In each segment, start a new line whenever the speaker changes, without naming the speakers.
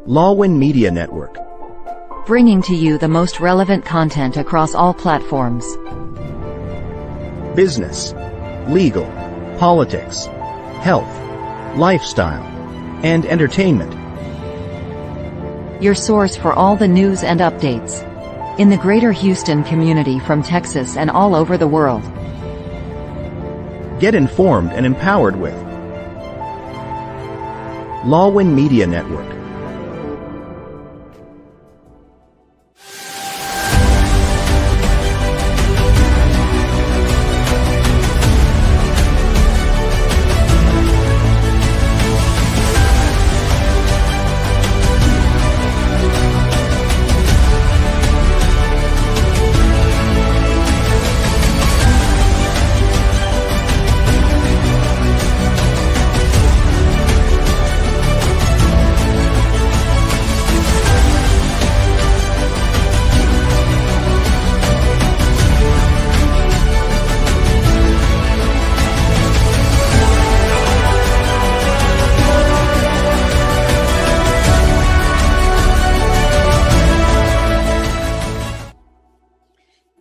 Lawin Media Network,
bringing to you the most relevant content across all platforms.
business, legal, politics, health, lifestyle, and entertainment.
Your source for all the news and updates in the greater Houston community from Texas and all over the world.
Get informed and empowered with Lawin Media Network.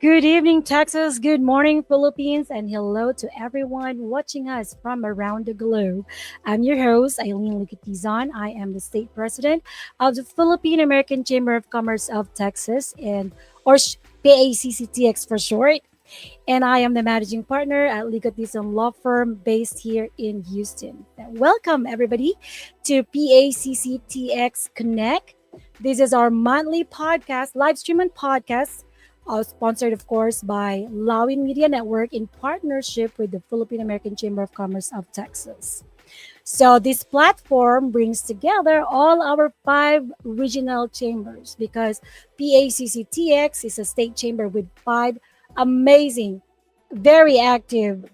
Good evening, Texas. Good morning, Philippines. And hello to everyone watching us from around the globe. I'm your host, Eileen Lucatizan. I am the state president of the Philippine-American Chamber of Commerce of Texas, or PACCTX for short. And I am the managing partner at Lucatizan Law Firm based here in Houston. Welcome, everybody, to PACCTX Connect. This is our monthly podcast, live stream and podcast, sponsored, of course, by Lawin Media Network in partnership with the Philippine-American Chamber of Commerce of Texas. So this platform brings together all our 5 regional chambers because PACCTX is a state chamber with 5 amazing, very active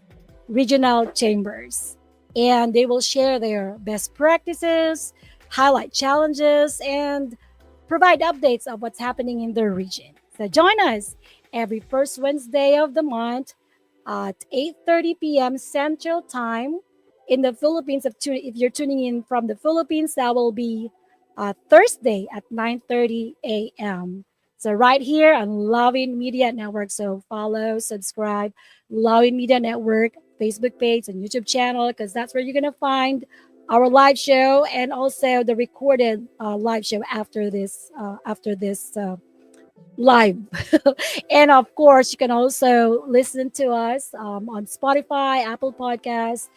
regional chambers. And they will share their best practices, highlight challenges, and provide updates of what's happening in their region. So join us every first Wednesday of the month at 8:30 p.m. Central Time in the Philippines. If you're tuning in from the Philippines, that will be Thursday at 9:30 a.m. So right here on Lawin Media Network. So follow, subscribe, Lawin Media Network Facebook page and YouTube channel, because that's where you're gonna find our live show and also the recorded live show after this live. And of course, you can also listen to us on Spotify, Apple Podcasts,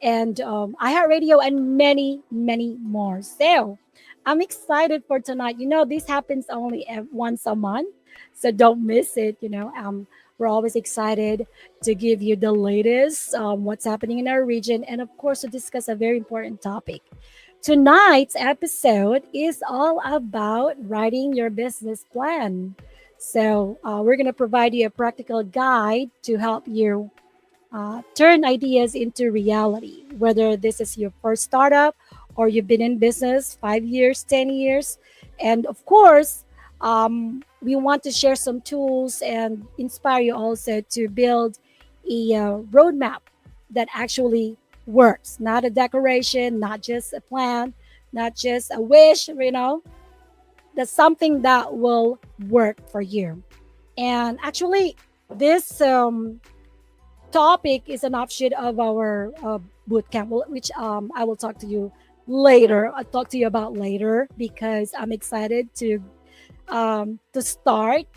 and iHeartRadio, and many, many more. So I'm excited for tonight. This happens only once a month, so don't miss it. We're always excited to give you the latest, what's happening in our region, and of course, to discuss a very important topic. Tonight's episode is all about writing your business plan. So we're going to provide you a practical guide to help you turn ideas into reality, whether this is your first startup or you've been in business 5 years, 10 years. And of course, we want to share some tools and inspire you also to build a roadmap that actually works, not a decoration, not just a plan, not just a wish, that's something that will work for you. And actually, this topic is an offshoot of our boot camp, which I will talk to you later. I'll talk to you about later because I'm excited to start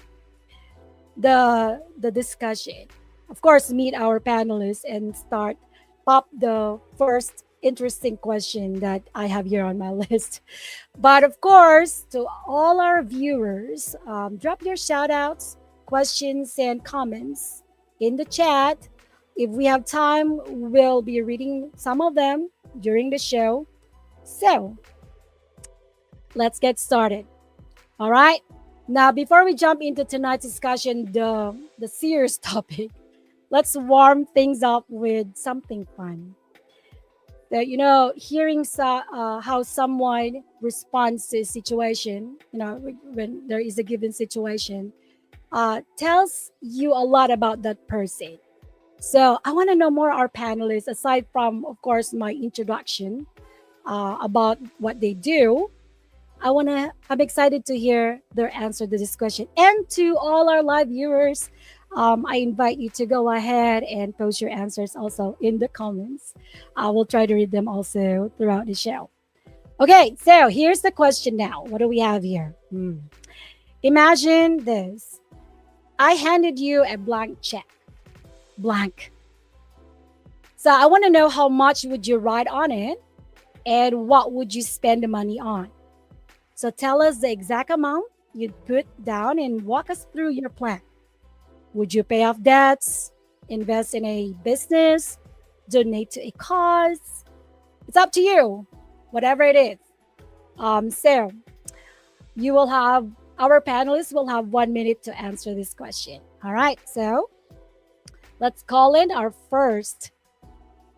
the discussion. Of course, meet our panelists and pop the first interesting question that I have here on my list. But of course, to all our viewers, drop your shout outs, questions, and comments in the chat. If we have time, we'll be reading some of them during the show. So let's get started. All right. Now, before we jump into tonight's discussion, the serious topic, let's warm things up with something fun. Hearing how someone responds to a situation, when there is a given situation, tells you a lot about that person. So I want to know more our panelists, aside from, of course, my introduction about what they do. I'm excited to hear their answer to this question. And to all our live viewers, I invite you to go ahead and post your answers also in the comments. I will try to read them also throughout the show. Okay, so here's the question now. What do we have here? Imagine this. I handed you a blank check. Blank. So I want to know how much would you write on it and what would you spend the money on? So tell us the exact amount you'd put down and walk us through your plan. Would you pay off debts, invest in a business, donate to a cause? It's up to you, whatever it is. So you will have, our panelists will have 1 minute to answer this question. All right, so let's call in our first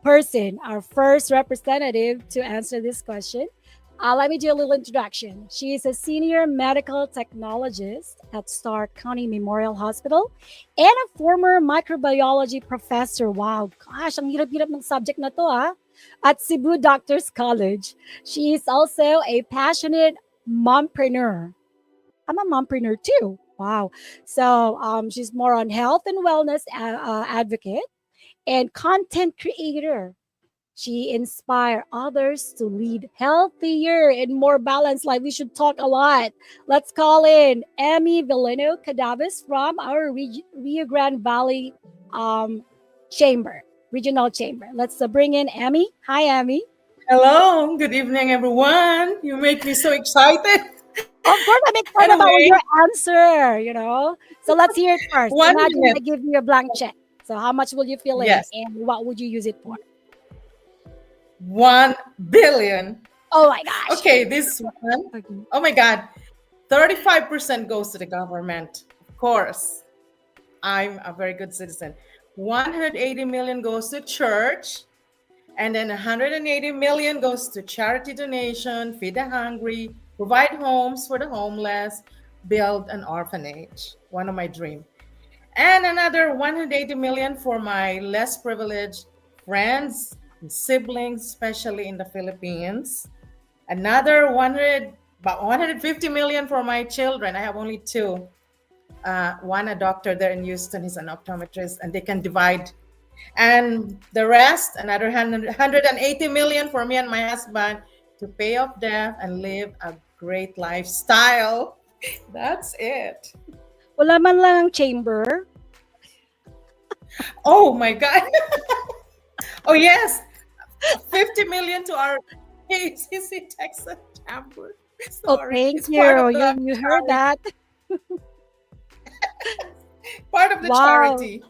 person, our first representative to answer this question. Let me do a little introduction. She is a senior medical technologist at Stark County Memorial Hospital and a former microbiology professor. Wow, gosh, ang hirap-hirap ng subject na to at Cebu Doctors College. She is also a passionate mompreneur. I'm a mompreneur too. Wow. So she's more on health and wellness advocate and content creator. She inspires others to lead healthier and more balanced life. We should talk a lot. Let's call in Emmy Villeno Cadavis from our Rio Grande Valley chamber, regional chamber. Let's bring in Emmy. Hi, Emmy.
Hello. Good evening, everyone. You make me so excited.
Of course, I'm excited about your answer, So let's hear it first.
1
Imagine
minute.
I give you a blank check. So how much will you fill in
Yes.
and what would you use it for?
1 billion.
Oh my gosh.
Okay, this one.
Okay.
Oh my God. 35% goes to the government. Of course. I'm a very good citizen. 180 million goes to church. And then 180 million goes to charity donation, feed the hungry, provide homes for the homeless, build an orphanage. One of my dreams. And another 180 million for my less privileged friends and siblings, especially in the Philippines. Another about 150 million for my children. I have only two. One a doctor there in Houston, he's an optometrist, and they can divide. And the rest, another 180 million for me and my husband to pay off debt and live a great lifestyle. That's it.
Wala man lang ang chamber.
Oh my God. Oh yes. 50 million to our KCC Texas Chamber. Sorry.
Oh, thank
It's part
you.
of the
You heard that.
part of the
Wow.
charity.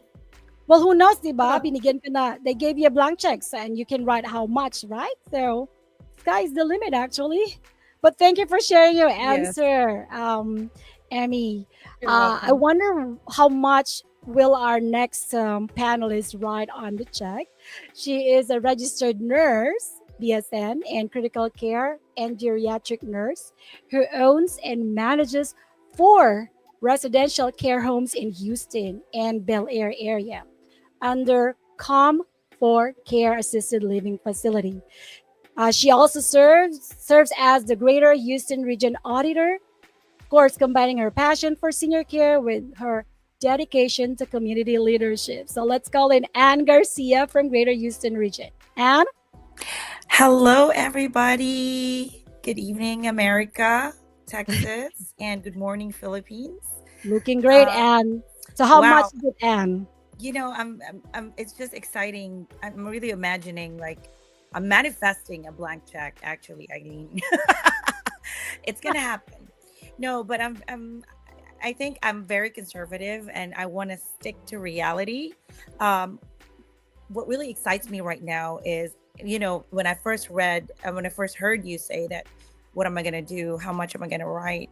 Well, who knows, diba? Binigyan ka na. They gave you a blank check and you can write how much, right? So, sky's the limit, actually. But thank you for sharing your
Yes.
answer, Emmy.
You're
I
welcome.
wonder how much will our next panelist write on the check. She is a registered nurse, BSN, and critical care and geriatric nurse who owns and manages 4 residential care homes in Houston and Bel Air area under COM for Care Assisted Living Facility. She also serves as the Greater Houston Region Auditor, of course, combining her passion for senior care with her dedication to community leadership. So let's call in Ann Garcia from Greater Houston Region. Ann?
Hello, everybody. Good evening, America, Texas, and good morning, Philippines.
Looking great, Ann. So how
wow.
much did Ann?
You know, I'm. It's just exciting. I'm really imagining, like, I'm manifesting a blank check. Actually, Eileen, it's gonna happen. No, but I think I'm very conservative, and I want to stick to reality. What really excites me right now is, when I first heard you say that, what am I gonna do? How much am I gonna write?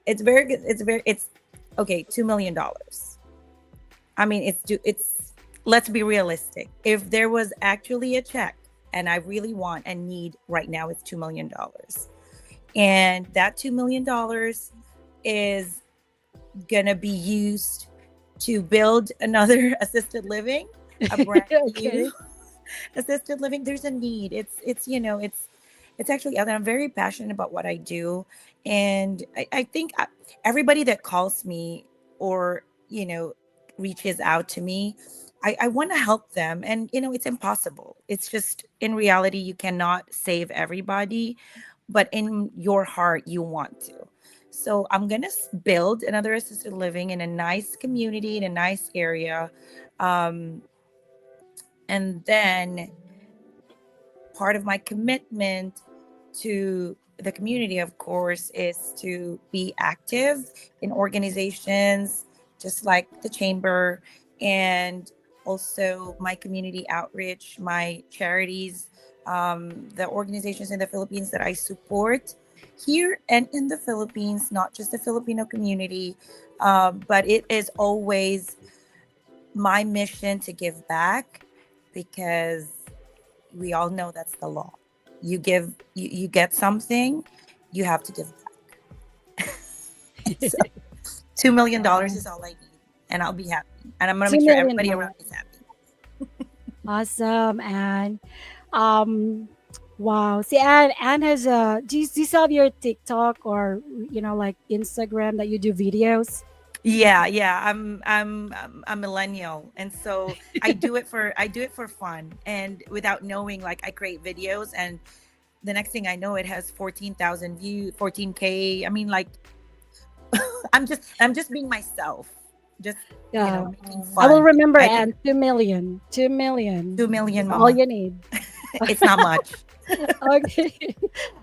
It's very good. It's okay. $2 million. I mean, it's. Let's be realistic. If there was actually a check, and I really want and need right now, it's $2 million, and that $2 million is gonna be used to build another assisted living, a brand
Okay.
new assisted living. There's a need. It's It's actually out there. I'm very passionate about what I do. And I think everybody that calls me or, reaches out to me, I want to help them. And, it's impossible. It's just in reality, you cannot save everybody, but in your heart, you want to. So I'm going to build another assisted living in a nice community, in a nice area. Um, and then part of my commitment to the community, of course, is to be active in organizations just like the chamber, and also my community outreach, my charities, the organizations in the Philippines that I support here and in the Philippines, not just the Filipino community, but it is always my mission to give back, because we all know that's the law. You give, you get something, you have to give back. So, $2 million is all I need, and I'll be happy. And I'm gonna make sure everybody around me is happy.
Awesome. And wow. See, Anne has do you still have your TikTok or like Instagram that you do videos?
Yeah. I'm a millennial, and so I do it for fun, and without knowing, like, I create videos, and the next thing I know, it has 14,000 views, 14K. I mean, like, I'm just being myself. Just
Yeah.
making
I will
fun.
remember,
I
Anne.
think
2 million. 2 million.
2 million,
That's all
mama.
you need.
It's not much.
Okay.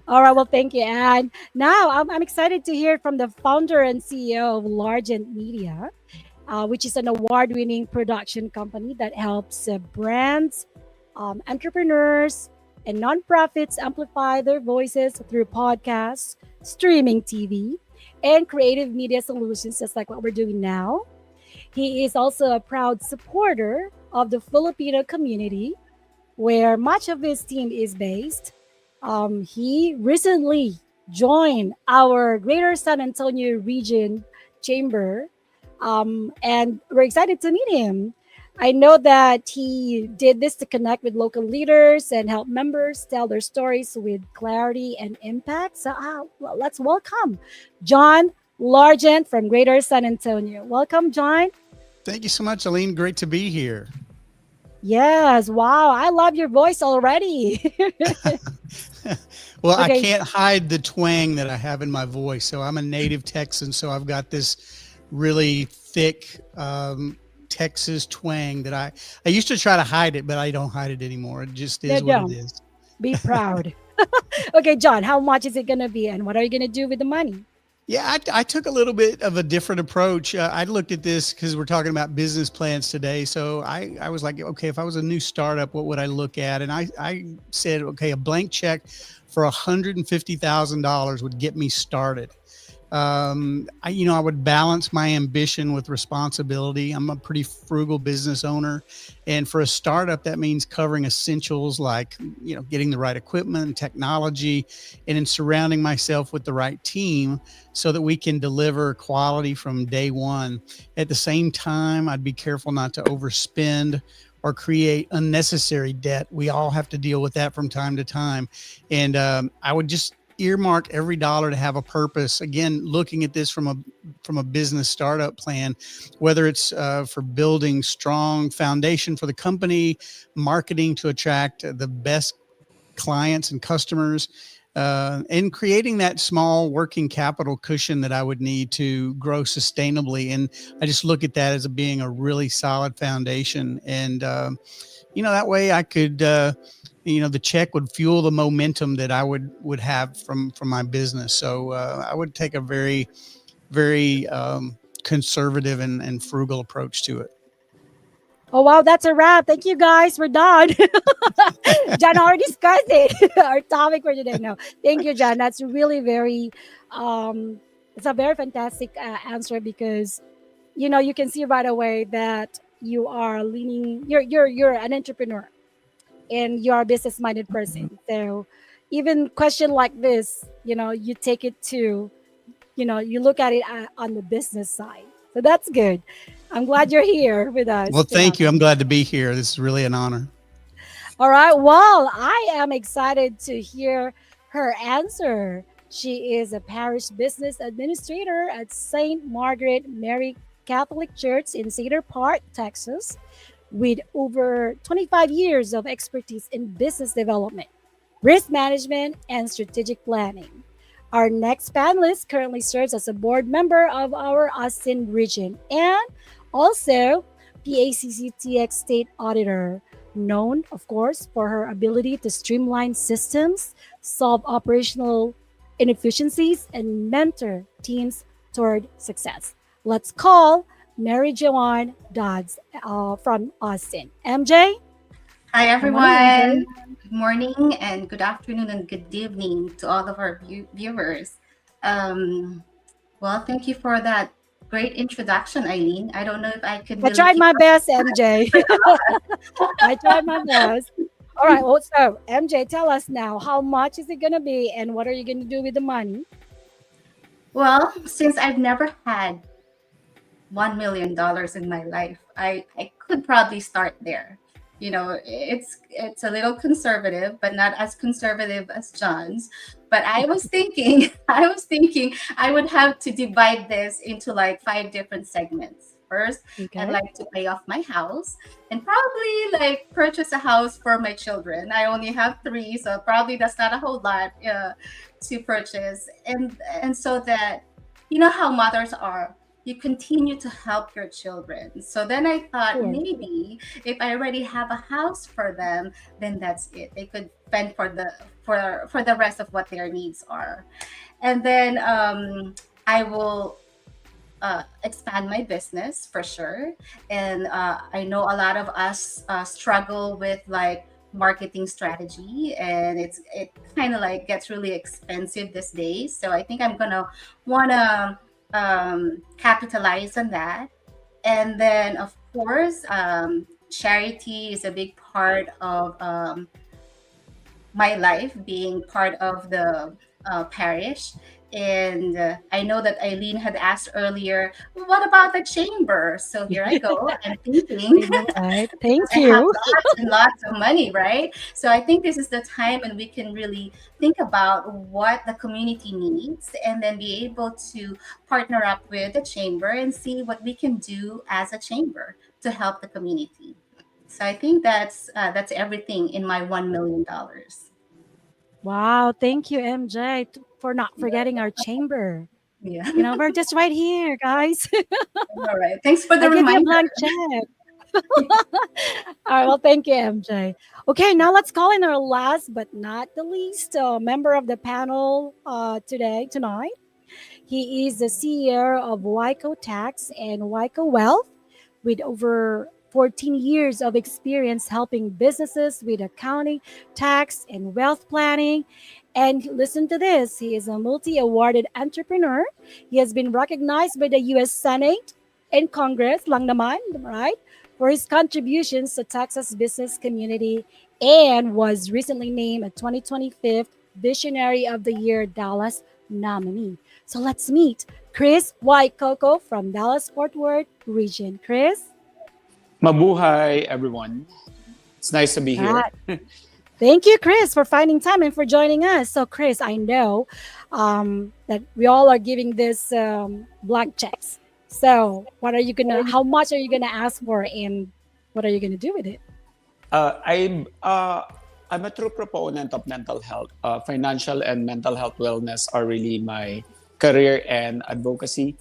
All right. Well, thank you. And now I'm excited to hear from the founder and CEO of Lawin Media, which is an award winning production company that helps brands, entrepreneurs, and nonprofits amplify their voices through podcasts, streaming TV, and creative media solutions, just like what we're doing now. He is also a proud supporter of the Filipino community, where much of his team is based. He recently joined our Greater San Antonio Region Chamber, and we're excited to meet him. I know that he did this to connect with local leaders and help members tell their stories with clarity and impact. So well, let's welcome John Largent from Greater San Antonio. Welcome, John.
Thank you so much, Aline. Great to be here.
Yes, wow, I love your voice already.
Well, I
Okay.
can't hide the twang that I have in my voice. So I'm a native Texan, so I've got this really thick Texas twang that I used to try to hide it, but I don't hide it anymore. It just is what
don't.
it is.
Be proud. Okay, John, how much is it going to be and what are you going to do with the money?
Yeah, I took a little bit of a different approach. I looked at this because we're talking about business plans today. So I was like, okay, if I was a new startup, what would I look at? And I said, okay, a blank check for $150,000 would get me started. I would balance my ambition with responsibility. I'm a pretty frugal business owner. And for a startup, that means covering essentials like, getting the right equipment and technology, and in surrounding myself with the right team so that we can deliver quality from day one. At the same time, I'd be careful not to overspend or create unnecessary debt. We all have to deal with that from time to time. And I would just earmark every dollar to have a purpose. Again, looking at this from a business startup plan, whether it's for building strong foundation for the company, marketing to attract the best clients and customers, and creating that small working capital cushion that I would need to grow sustainably. And I just look at that as being a really solid foundation. And, that way I could, the check would fuel the momentum that I would have from my business. So I would take a very, very conservative and frugal approach to it.
Oh, wow, that's a wrap. Thank you, guys. We're done. John already discussed it. Our topic for today. No, thank you, John. That's really very, it's a very fantastic answer because, you can see right away that you are leaning, you're an entrepreneur and you're a business minded person. So even question like this, you take it to, you look at it on the business side. So that's good. I'm glad you're here with us.
Well, thank you. I'm glad to be here. This is really an honor.
All right. Well, I am excited to hear her answer. She is a parish business administrator at St. Margaret Mary Catholic Church in Cedar Park, Texas, with over 25 years of expertise in business development, risk management, and strategic planning. Our next panelist currently serves as a board member of our Austin region and also PACCTX State Auditor, known, of course, for her ability to streamline systems, solve operational inefficiencies, and mentor teams toward success. Let's call Mary Joanne Dodds from Austin. MJ?
Hi,
Good morning, MJ.
everyone. Good morning and good afternoon and good evening to all of our viewers. Um, well, thank you for that great introduction, Eileen. I don't know if I could
I
really
tried
keep
my
up.
best, MJ. I tried my best. All right. Well, so MJ, tell us now, how much is it going to be and what are you going to do with the money?
Well, since I've never had $1 million in my life, I could probably start there. You know, it's a little conservative, but not as conservative as John's. But I was thinking, I would have to divide this into like 5 different segments. First, I'd
Okay.
like to pay off my house and probably like purchase a house for my children. I only have 3, so probably that's not a whole lot to purchase. And so that you know how mothers are, you continue to help your children. So then I thought
Sure.
maybe if I already have a house for them, then that's it. They could fend for the rest of what their needs are. And then I will expand my business for sure. And I know a lot of us struggle with like marketing strategy, and it kind of like gets really expensive these days. So I think I'm gonna wanna capitalize on that. And then of course, charity is a big part of my life, being part of the parish. And I know that Eileen had asked earlier, "Well, what about the chamber?" So here I go. I'm thinking
I know, right? Thank
I have
you.
lots and lots of money, right? So I think this is the time when we can really think about what the community needs and then be able to partner up with the chamber and see what we can do as a chamber to help the community. So I think that's everything in my $1 million.
Wow. Thank you, MJ, for not forgetting our chamber.
Yeah.
You know, we're just right here, guys.
All right. Thanks for the
I'll give you a
reminder.
blank check. All right. Well, thank you, MJ. Okay, now let's call in our last but not the least member of the panel tonight. He is the CEO of Wyco Tax and Wyco Wealth with over 14 years of experience helping businesses with accounting, tax, and wealth planning. And listen to this, he is a multi awarded entrepreneur. He has been recognized by the US Senate and Congress, lang naman, right, for his contributions to Texas business community and was recently named a 2025 Visionary of the Year Dallas nominee. So let's meet Chris Waikoko from Dallas Fort Worth region. Chris?
Mabuhay, everyone. It's nice to be here.
Thank you, Chris, for finding time and for joining us. So, Chris, I know that we all are giving this blank checks. So, how much are you gonna ask for, and what are you gonna do with it?
I'm a true proponent of mental health. Financial and mental health wellness are really my career and advocacy.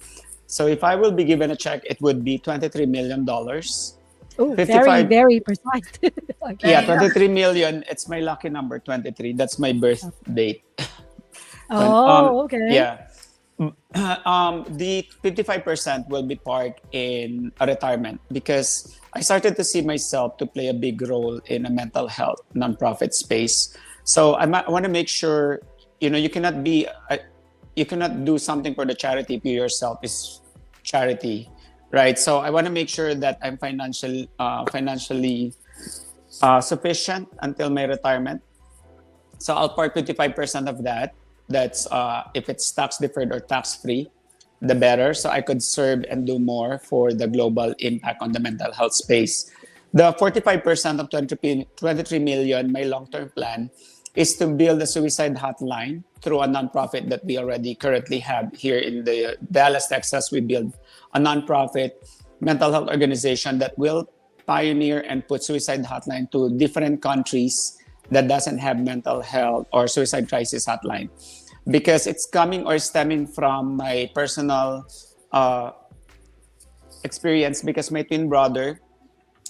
So if I will be given a check, it would be $23 million.
Oh,
55
very precise. Okay.
Yeah, 23 million. It's my lucky number, 23. That's my birth date.
Oh, okay.
Yeah. The 55% will be parked in a retirement because I started to see myself to play a big role in a mental health nonprofit space. So I want to make sure, you cannot you cannot do something for the charity if you yourself is charity, right? So I want to make sure that I'm financially sufficient until my retirement. So I'll park 55% of that. That's if it's tax deferred or tax free, the better. So I could serve and do more for the global impact on the mental health space. The 45% of 23 million, my long-term plan is to build a suicide hotline through a nonprofit that we already currently have here in the Dallas, Texas. We build a nonprofit mental health organization that will pioneer and put suicide hotline to different countries that doesn't have mental health or suicide crisis hotline, because it's coming or stemming from my personal experience, because my twin brother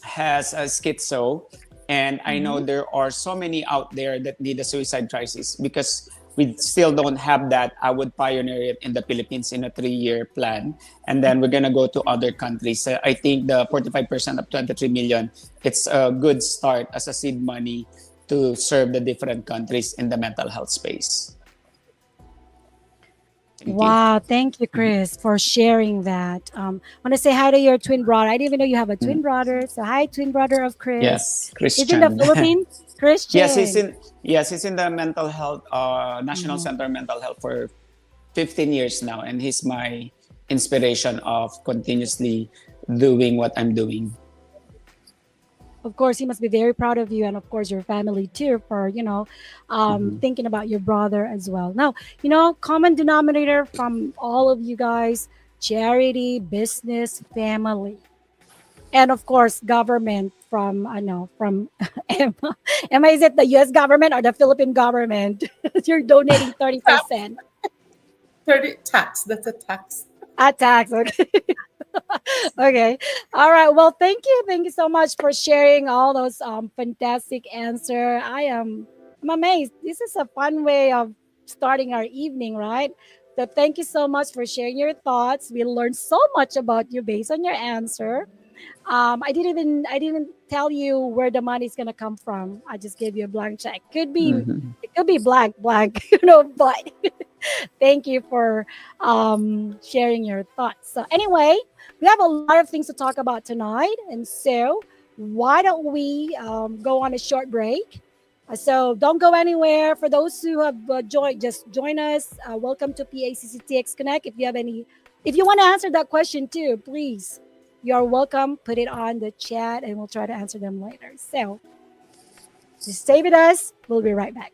has a schizo, and I know there are so many out there that need a suicide crisis. Because we still don't have that, I would pioneer it in the Philippines in a 3-year plan, and then we're gonna go to other countries. I think the 45% of 23 million, it's a good start as a seed money to serve the different countries in the mental health space. Thank
Wow, thank you, Chris, for sharing that. I want to say hi to your twin brother. I didn't even know you have a twin brother. So hi, twin brother of Chris.
Yes,
He's in the
Christian.
Philippines. Christian.
He's in the mental health National Center of Mental Health for 15 years now, and he's my inspiration of continuously doing what I'm doing.
Of course, he must be very proud of you, and of course your family too, for thinking about your brother as well. Now, common denominator from all of you guys: charity, business, family, and of course government. From from Emma. Emma, is it the U.S. government or the Philippine government? You're donating 30%.
30 tax. That's a tax.
A tax, okay. Okay. All right. Well, thank you. Thank you so much for sharing all those fantastic answer. I'm amazed. This is a fun way of starting our evening, right? So thank you so much for sharing your thoughts. We learned so much about you based on your answer. I didn't tell you where the money is gonna come from. I just gave you a blank check. It could be blank, but thank you for sharing your thoughts. So anyway, we have a lot of things to talk about tonight, and so why don't we go on a short break? So don't go anywhere. For those who have joined, just join us. Welcome to PACCTX Connect. If you want to answer that question too, please, you're welcome. Put it on the chat, and we'll try to answer them later. So just stay with us. We'll be right back.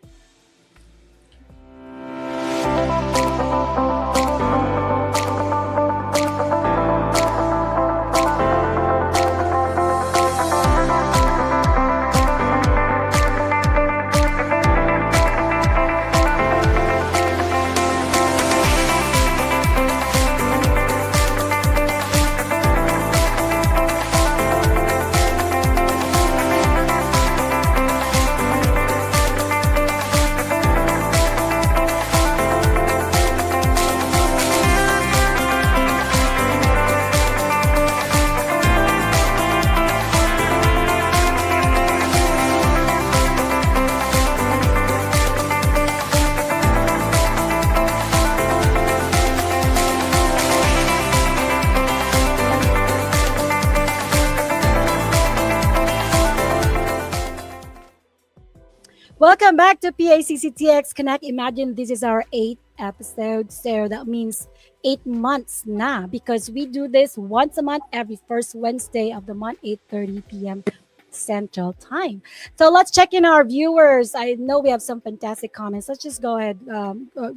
Welcome back to PACCTX Connect. Imagine this is our 8th episode. So that means 8 months now, because we do this once a month, every first Wednesday of the month, 8:30 p.m. Central Time. So let's check in our viewers. I know we have some fantastic comments. Let's just go ahead,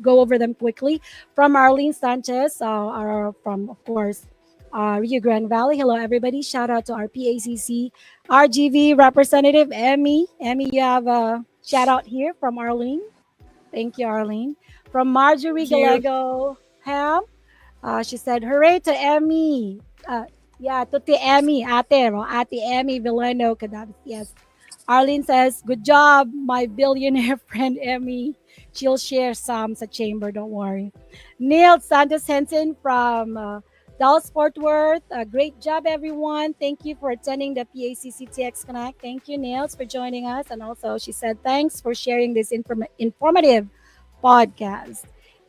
go over them quickly. From Arlene Sanchez, from, of course, Rio Grande Valley. Hello, everybody. Shout out to our PACC RGV representative, Emmy. Emmy, you have a shout out here from Arlene. Thank you, Arlene. From Marjorie Gallego Ham, she said, hooray to Emmy. Yeah, to the Emmy, ate Emmy Villano Cadavis. Yes. Arlene says, good job, my billionaire friend Emmy. She'll share some sa chamber, don't worry. Neil Santos Henson from Dallas Fort Worth. Great job, everyone. Thank you for attending the PACCTX Connect. Thank you, Niels, for joining us. And also, she said, thanks for sharing this informative podcast.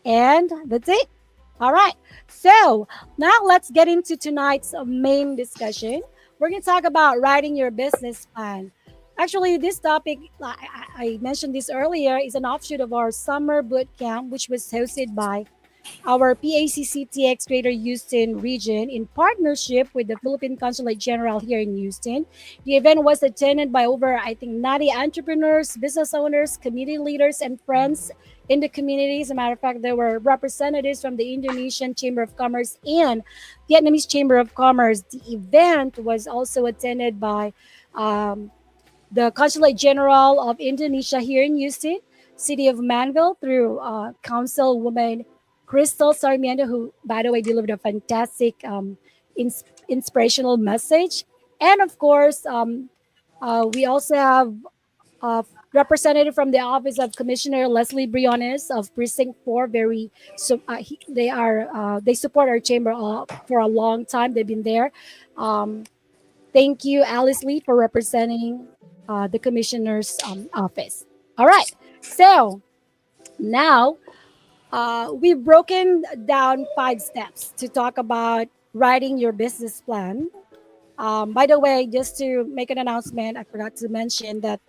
And that's it. All right. So now let's get into tonight's main discussion. We're going to talk about writing your business plan. Actually, this topic, I mentioned this earlier, is an offshoot of our summer boot camp, which was hosted by our PACCTX Greater Houston region, in partnership with the Philippine Consulate General here in Houston. The event was attended by over, I think, 90 entrepreneurs, business owners, community leaders, and friends in the community. As a matter of fact, there were representatives from the Indonesian Chamber of Commerce and Vietnamese Chamber of Commerce. The event was also attended by um, the Consulate General of Indonesia here in Houston, City of Manville, through Councilwoman Crystal Sarmiento, who, by the way, delivered a fantastic inspirational message. And of course, we also have a representative from the Office of Commissioner Leslie Briones of Precinct 4. Very, so they support our chamber for a long time. They've been there. Um, Thank you, Alice Lee, for representing the commissioner's office. All right. So now we've broken down 5 steps to talk about writing your business plan. By the way, just to make an announcement, I forgot to mention that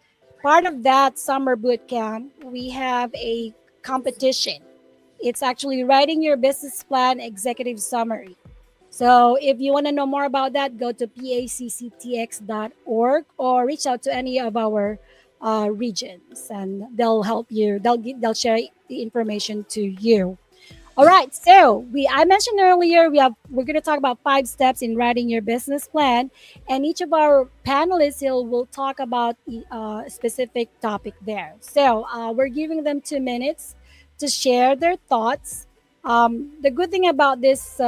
part of that summer boot camp, we have a competition. It's actually writing your business plan executive summary. So if you want to know more about that, go to pacctx.org or reach out to any of our regions, and they'll help you. They'll share the information to you. All right. So I mentioned earlier we're going to talk about 5 steps in writing your business plan, and each of our panelists here will talk about a specific topic there. So we're giving them 2 minutes to share their thoughts. The good thing about this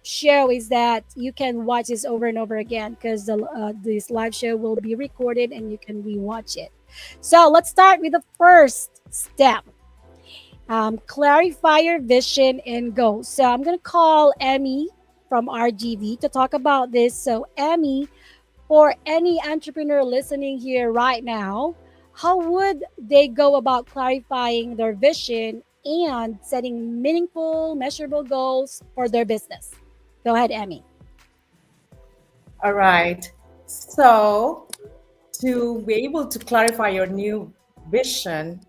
show is that you can watch this over and over again, because this live show will be recorded and you can rewatch it. So let's start with the first step. Clarify your vision and goals. So I'm going to call Emmy from RGV to talk about this. So Emmy, for any entrepreneur listening here right now, how would they go about clarifying their vision and setting meaningful, measurable goals for their business? Go ahead, Emmy.
All right. So, to be able to clarify your new vision,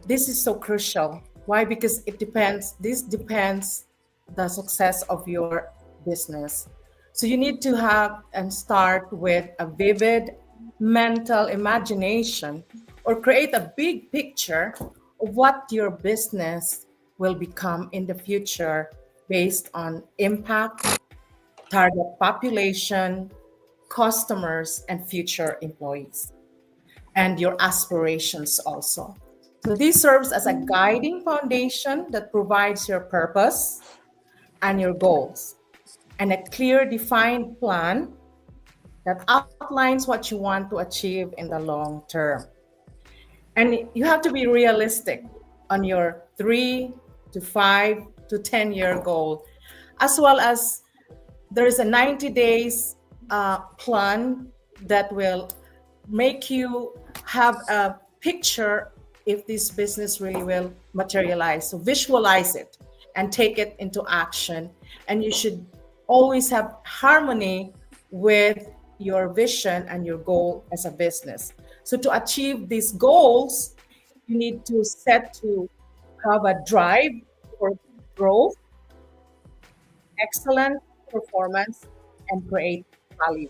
this is so crucial. Why? Because this depends the success of your business. So you need to have and start with a vivid mental imagination, or create a big picture of what your business will become in the future based on impact, target population, customers, and future employees, and your aspirations also. So this serves as a guiding foundation that provides your purpose and your goals, and a clear, defined plan that outlines what you want to achieve in the long term. And you have to be realistic on your 3 to 5 to 10 year goal, as well as there is a 90 days plan that will make you have a picture if this business really will materialize. So visualize it and take it into action. And you should always have harmony with your vision and your goal as a business. So to achieve these goals, you need to set to have a drive for growth, excellent performance, and create value.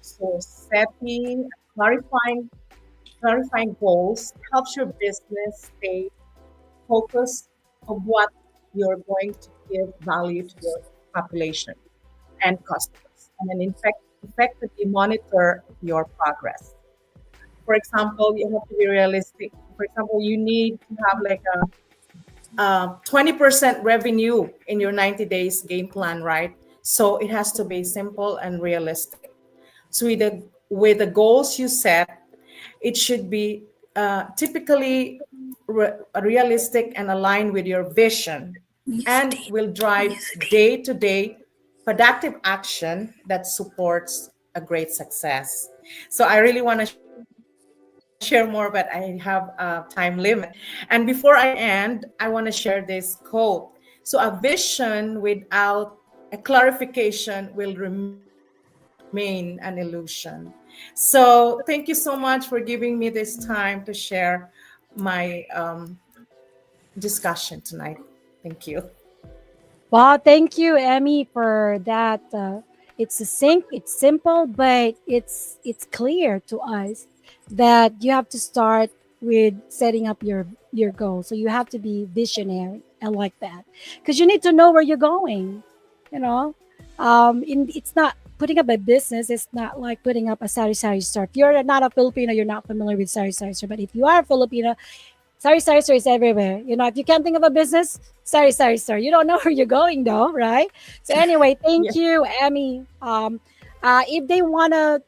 So setting, clarifying goals helps your business stay focused on what you're going to give value to your population and customers, and then effectively monitor your progress. For example, you have to be realistic. For example, you need to have like a 20% revenue in your 90 days game plan, right? So it has to be simple and realistic. So with the goals you set, it should be typically realistic and aligned with your vision, and will drive day-to-day productive action that supports a great success. So I really want to share more, but I have a time limit. And before I end, I want to share this quote. So a vision without a clarification will remain an illusion. So thank you so much for giving me this time to share my discussion tonight. Thank you.
Well, thank you, Emmy, for that. It's succinct, it's simple, but it's clear to us that you have to start with setting up your goal. So you have to be visionary. I like that because you need to know where you're going. You know, it's not putting up a business. It's not like putting up a sari-sari store. If you're not a Filipino, you're not familiar with sari-sari store. But if you are a Filipino, sari-sari store is everywhere. You know, if you can't think of a business, sari-sari store. You don't know where you're going though, right? So anyway,
Yeah.
thank you, Emmy. If they wanna,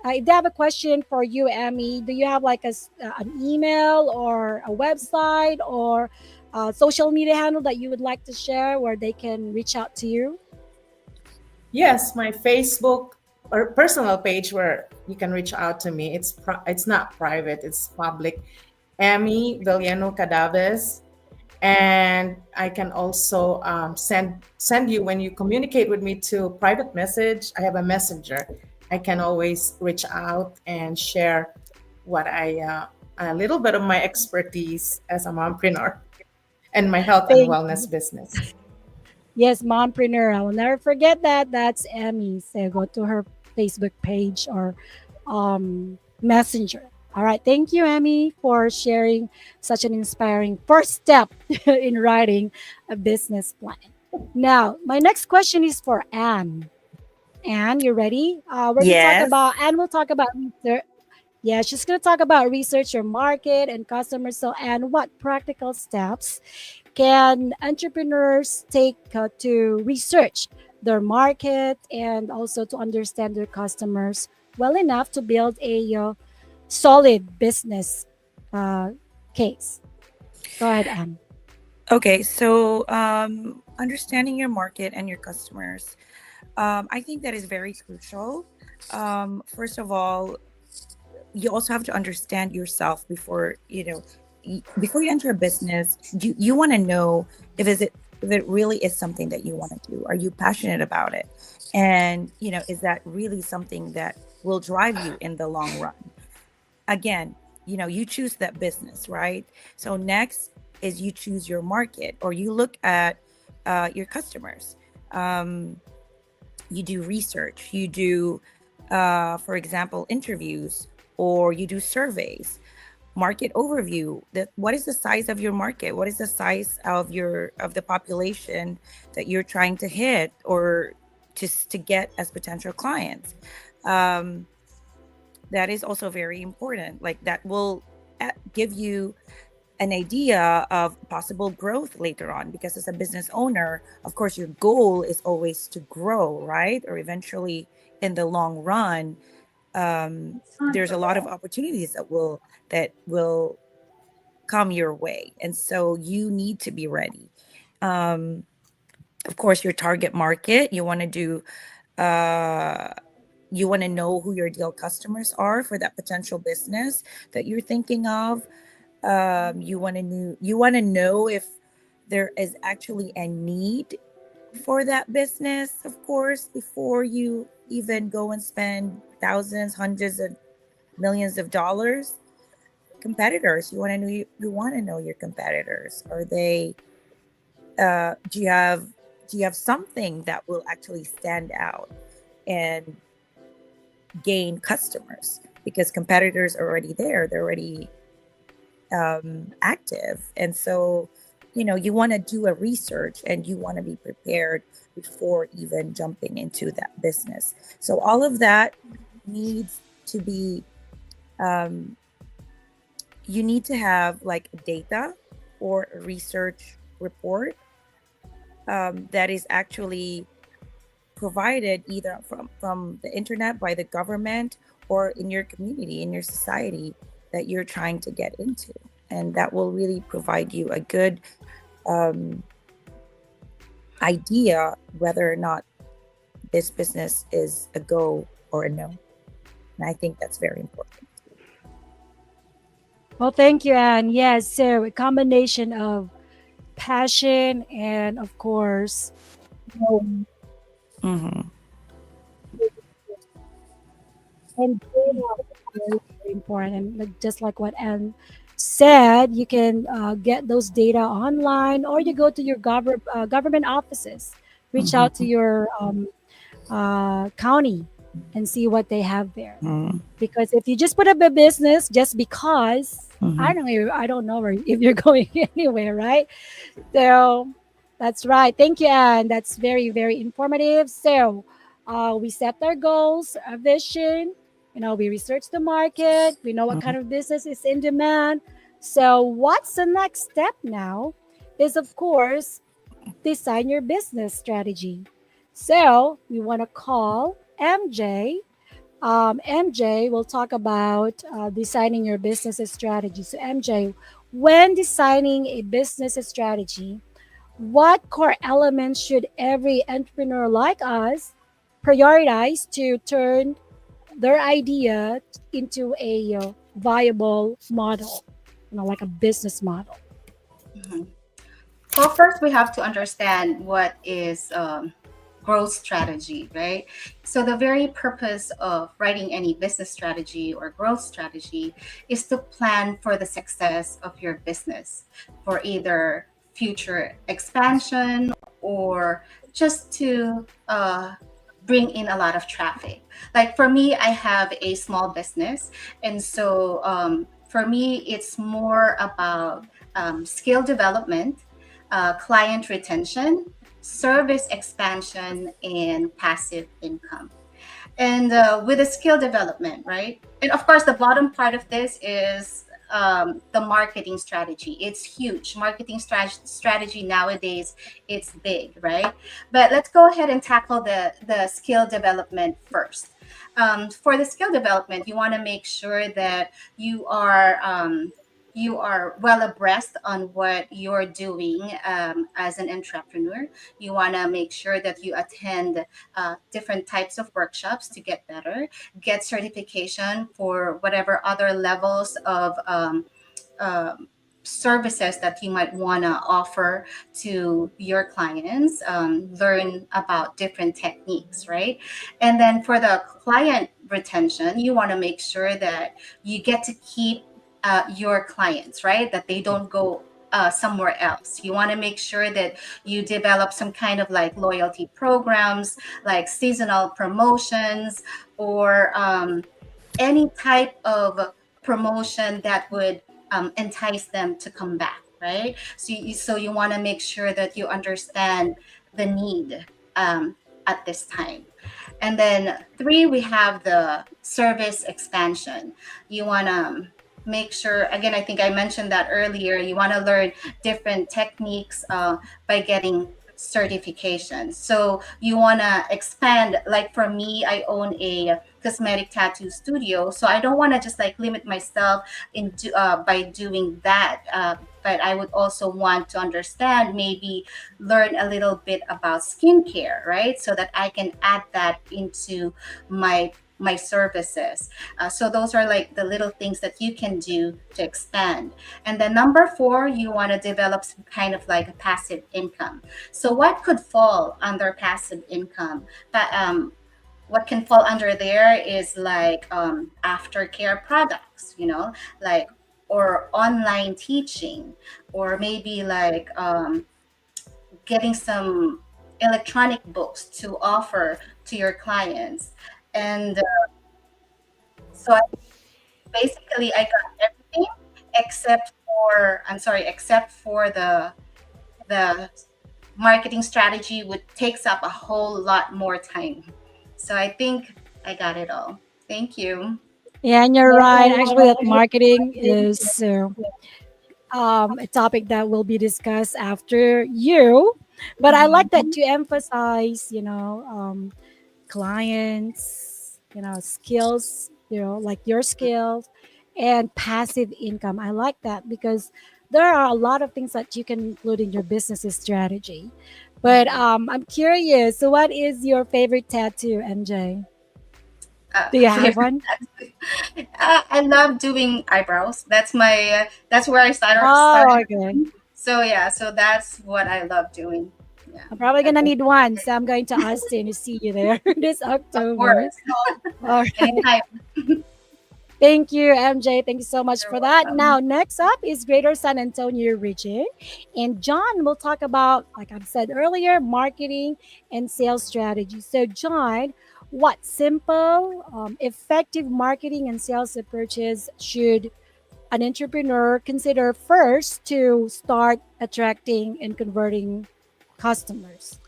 if they have a question for you, Emmy, do you have like an email or a website or a social media handle that you would like to share where they can reach out to you?
Yes, my Facebook or personal page where you can reach out to me. It's not private, it's public. Emmy Villano Cadaves. And I can also send you, when you communicate with me, to private message. I have a messenger. I can always reach out and share what a little bit of my expertise as a mompreneur and my health and
Thank
wellness business.
Yes, mompreneur. I will never forget that. That's Emmy. So go to her Facebook page or Messenger. All right. Thank you, Emmy, for sharing such an inspiring first step in writing a business plan. Now, my next question is for Anne. Anne, you ready?
Yes.
Anne will talk about research. Yeah, she's going to talk about research your market and customers. So, Anne, what practical steps can entrepreneurs take to research their market and also to understand their customers well enough to build a solid business uh, case? Go ahead, Anne.
Okay, so understanding your market and your customers, I think that is very crucial. First of all, you also have to understand yourself before before you enter a business. You want to know if it really is something that you want to do. Are you passionate about it? And is that really something that will drive you in the long run? Again, you choose that business, right? So next is you choose your market, or you look at your customers. You do research, you do for example, interviews, or you do surveys. Market overview, that what is the size of your market, what is the size of the population that you're trying to hit or to get as potential clients. That is also very important. Like, that will give you an idea of possible growth later on, because as a business owner, of course, your goal is always to grow, right? Or eventually in the long run, there's a lot of opportunities that will come your way, and so you need to be ready. Of course, your target market, you want to do you want to know who your ideal customers are for that potential business that you're thinking of. You want to know if there is actually a need for that business, of course, before you even go and spend thousands, hundreds of millions of dollars. Competitors, you want to know your competitors. Are they do you have something that will actually stand out and gain customers? Because competitors are already there, they're already active, and so you want to do a research and you want to be prepared before even jumping into that business. So all of that needs to be you need to have like data or a research report that is actually provided either from the internet, by the government, or in your community, in your society that you're trying to get into. And that will really provide you a good idea whether or not this business is a go or a no. And I think that's very important.
Well, thank you, Anne. Yes, so a combination of passion and, of course,
Mm-hmm.
and data is very, very important. And just like what Anne said, you can get those data online, or you go to your government offices, reach out to
Mhm.
your county and see what they have there.
Mhm.
Because if you just put up a business just because,
Mhm.
I don't know if you're going anywhere, right? So that's right. Thank you, Anne. That's very, very informative. So we set our goals, our vision. We research the market. We know what kind
Mhm.
of business is in demand. So what's the next step now? Is of course design your business strategy. So we want to call MJ. MJ will talk about designing your business strategy. So MJ, when designing a business strategy, what core elements should every entrepreneur like us prioritize to turn their idea into a viable model, like a business model?
Mhm. Well, first we have to understand what is growth strategy, right? So the very purpose of writing any business strategy or growth strategy is to plan for the success of your business for either future expansion or just to bring in a lot of traffic. Like for me, I have a small business, and so for me, it's more about skill development, client retention, service expansion, and passive income. And with the skill development, right? And of course, the bottom part of this is the marketing strategy. It's huge. Marketing strategy nowadays, it's big, right? But let's go ahead and tackle the skill development first. For the skill development, you want to make sure that you are well abreast on what you're doing as an entrepreneur. You want to make sure that you attend different types of workshops to get better, get certification for whatever other levels of um, services that you might want to offer to your clients, learn about different techniques, right? And then for the client retention, you want to make sure that you get to keep your clients, right? That they don't go somewhere else. You want to make sure that you develop some kind of like loyalty programs, like seasonal promotions, or any type of promotion that would entice them to come back, right? So you want to make sure that you understand the need at this time. And then three, we have the service expansion. You want to make sure, again, I think I mentioned that earlier, you want to learn different techniques by getting certifications. So you want to expand. Like for me, I own a cosmetic tattoo studio, so I don't want to just like limit myself by doing that, but I would also want to understand, maybe learn a little bit about skincare, right? So that I can add that into my services. So those are like the little things that you can do to expand. And then number four, you want to develop some kind of like a passive income. So what could fall under passive income? But what can fall under there is like aftercare products, like, or online teaching, or maybe like getting some electronic books to offer to your clients. And so basically I got everything except for the marketing strategy, which takes up a whole lot more time. So I think I got it all. Thank you.
Yeah, and you're right. Actually, that marketing is a topic that will be discussed after you. But I like that you emphasize, clients, skills, like your skills and passive income. I like that because there are a lot of things that you can include in your business strategy. But I'm curious, so what is your favorite tattoo, MJ? Do you have
Favorite
one?
tattoo. I love doing eyebrows. That's where I
Oh,
started.
okay.
So yeah, so that's what I love doing. Yeah,
I'm probably
that's
gonna need one, so I'm going to Austin to see you there this
of
October.
course.
All right.
Anytime.
Thank you, MJ. Thank you so much
You're
for that.
welcome.
Now, next up is Greater San Antonio region. And John will talk about, like I've said earlier, marketing and sales strategy. So, John, what simple, effective marketing and sales approaches should an entrepreneur consider first to start attracting and converting customers?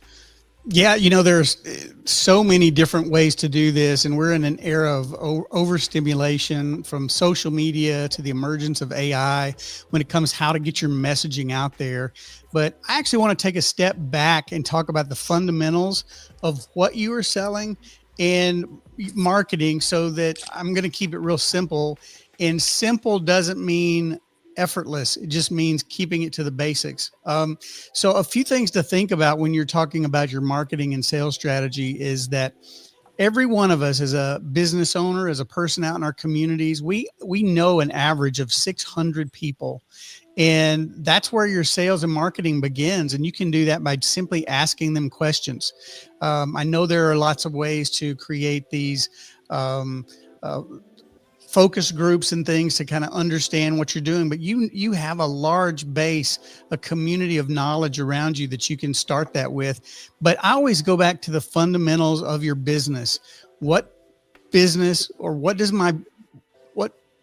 Yeah, there's so many different ways to do this, and we're in an era of overstimulation, from social media to the emergence of AI when it comes how to get your messaging out there. But I actually want to take a step back and talk about the fundamentals of what you are selling and marketing, so that I'm going to keep it real simple. And simple doesn't mean effortless. It just means keeping it to the basics. So a few things to think about when you're talking about your marketing and sales strategy is that every one of us, as a business owner, as a person out in our communities, we know an average of 600 people. And that's where your sales and marketing begins. And you can do that by simply asking them questions. I know there are lots of ways to create these focus groups and things to kind of understand what you're doing, but you have a large base, a community of knowledge around you that you can start that with. But I always go back to the fundamentals of your business. What business, or what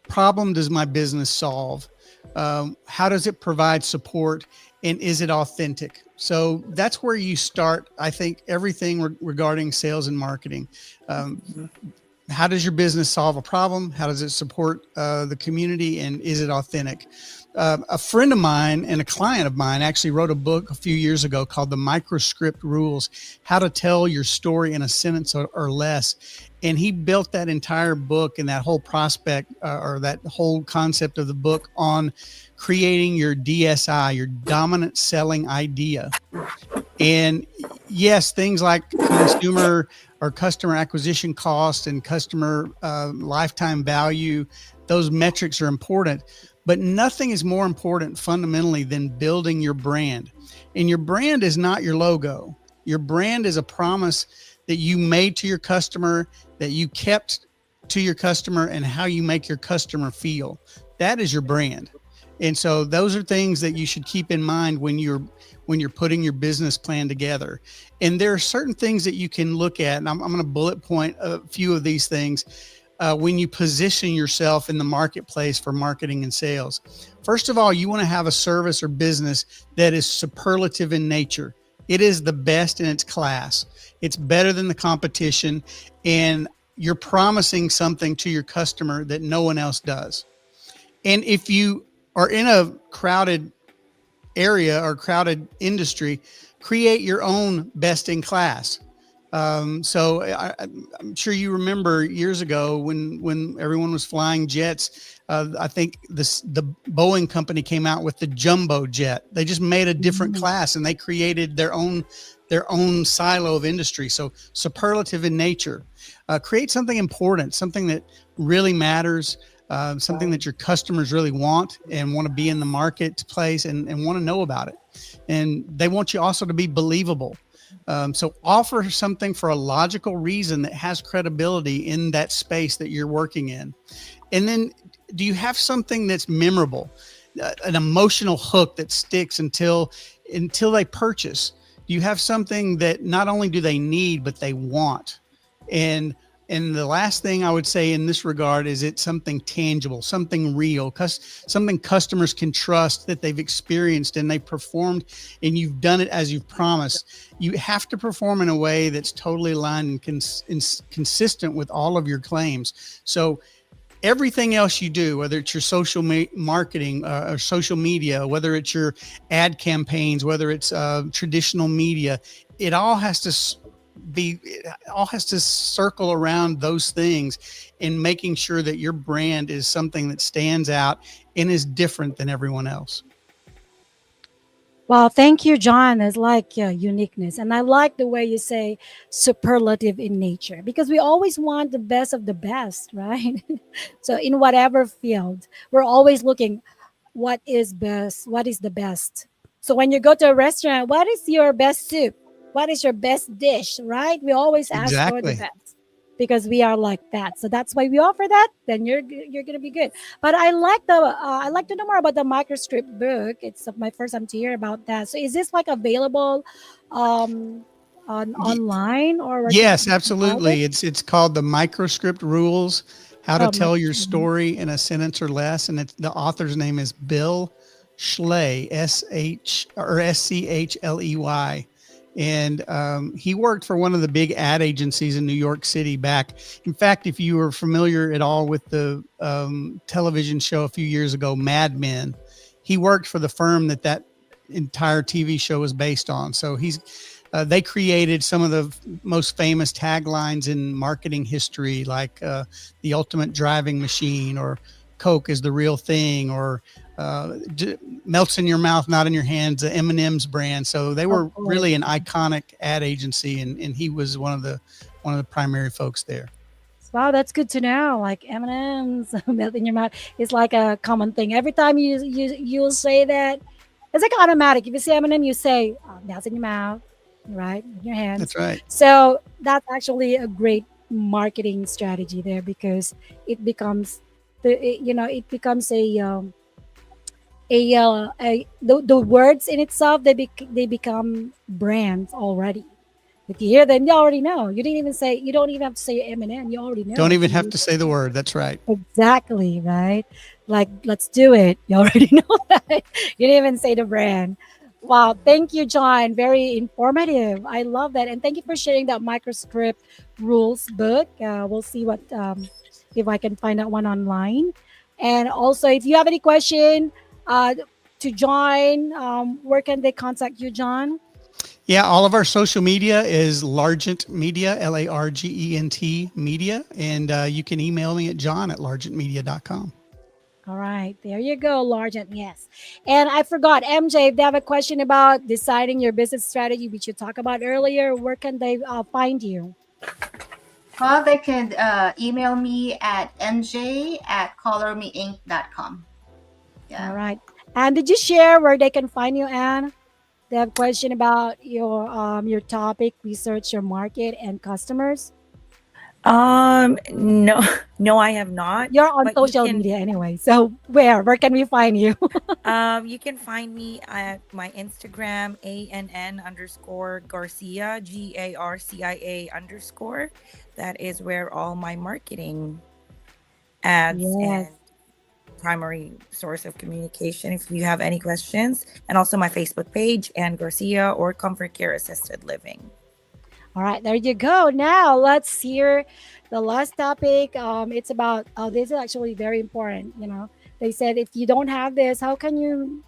problem does my business solve? How does it provide support, and is it authentic? So that's where you start, I think, everything regarding sales and marketing. How does your business solve a problem? How does it support the community? And is it authentic? A friend of mine and a client of mine actually wrote a book a few years ago called The Microscript Rules: How to Tell Your Story in a Sentence or Less. And he built that entire book and that whole prospect or that whole concept of the book on creating your DSI, your dominant selling idea. And yes, things like consumer or customer acquisition cost and customer lifetime value, those metrics are important, but nothing is more important fundamentally than building your brand. And your brand is not your logo. Your brand is a promise that you made to your customer, that you kept to your customer, and how you make your customer feel. That is your brand. And so those are things that you should keep in mind when you're putting your business plan together. And there are certain things that you can look at, and I'm going to bullet point a few of these things when you position yourself in the marketplace for marketing and sales. First of all, you want to have a service or business that is superlative in nature. It is the best in its class. It's better than the competition, and you're promising something to your customer that no one else does. And if you are in a crowded area or crowded industry, create your own best in class. So I'm sure you remember years ago when everyone was flying jets. I think the Boeing company came out with the jumbo jet. They just made a different class, and they created their own silo of industry. So superlative in nature. Create something important, something that really matters. Something that your customers really want and want to be in the marketplace and want to know about it. And they want you also to be believable. So offer something for a logical reason that has credibility in that space that you're working in. And then, do you have something that's memorable, an emotional hook that sticks until they purchase? Do you have something that not only do they need, but they want? And the last thing I would say in this regard is it's something tangible, something real, something customers can trust, that they've experienced and they performed, and you've done it as you've promised. You have to perform in a way that's totally aligned and consistent with all of your claims. So everything else you do, whether it's your social marketing or social media, whether it's your ad campaigns, whether it's traditional media, it all has to circle around those things and making sure that your brand is something that stands out and is different than everyone else.
Well, thank you, John. It's like uniqueness. And I like the way you say superlative in nature, because we always want the best of the best, right? So in whatever field, we're always looking what is best, what is the best. So when you go to a restaurant, what is your best soup? What is your best dish, right? We always ask for the
Exactly.
best. because we are like that. So that's why we offer that. Then you're gonna be good. But I like to know more about the microscript book. It's my first time to hear about that. So is this like available um, on
Ye-
online or where can
Yes,
people buy it?
absolutely. It's called the Microscript Rules: How to
Oh,
Tell Your
mhm.
Story in a Sentence or Less, and the author's name is Bill Schley, Schley, and he worked for one of the big ad agencies in New York City back. In fact, if you were familiar at all with the television show a few years ago, Mad Men, he worked for the firm that entire TV show was based on. So they created some of the most famous taglines in marketing history, like the ultimate driving machine, or Coke is the real thing, or melts in your mouth, not in your hands, the M&M's brand. So they
Of
were
course.
really an iconic ad agency, and he was one of the primary folks there.
Wow, that's good to know. Like M&M's melt in your mouth is like a common thing. Every time you'll say that, it's like automatic. If you say M&M, you say melt in your mouth, right, in your hands.
That's right.
So that's actually a great marketing strategy there because it becomes it becomes the words in itself they become brands already. If you hear them, you already know. You don't even have to say M&M. You already know
Don't
if
even
you
have
hear
to say the word. That's right.
exactly, right? Like, let's do it. You already know that. You didn't even say the brand. Wow, thank you, John. Very informative. I love that. And thank you for sharing that microscript rules book. We'll see what if I can find that one online. And also, if you have any question to join, where can they contact you, John?
Yeah, all of our social media is Largent Media, Largent Media. And you can email me at john@largentmedia.com.
All right, there you go, Largent. Yes. And I forgot, MJ, if they have a question about deciding your business strategy, which you talked about earlier, where can they find you?
Well, they can email me at mj@colormeinc.com.
All
Yeah.
right. And did you share where they can find you, Anne? They have a question about your topic, research your market and customers.
No, no, I have not.
You're on
But you
social
can,
media anyway. So where can we find you?
you can find me at my Instagram, ANN_Garcia, GARCIA_. That is where all my marketing ads
Yes.
and primary source of communication. If you have any questions, and also my Facebook page, Ann Garcia, or Comfort Care Assisted Living.
All right, there you go. Now let's hear the last topic. It's about this is actually very important. They said if you don't have this, how can you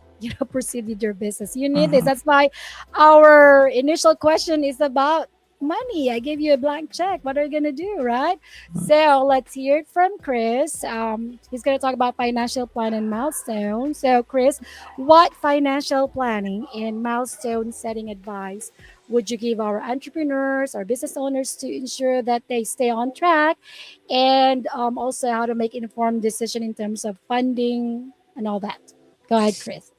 proceed with your business? You need this.
Mhm.
That's why our initial question is about money. I gave you a blank check. What are you gonna do, right? So let's hear it from Chris. He's gonna talk about financial plan and milestone. So Chris, what financial planning and milestone setting advice would you give our entrepreneurs or business owners to ensure that they stay on track, and also how to make informed decision in terms of funding and all that? Go ahead, Chris.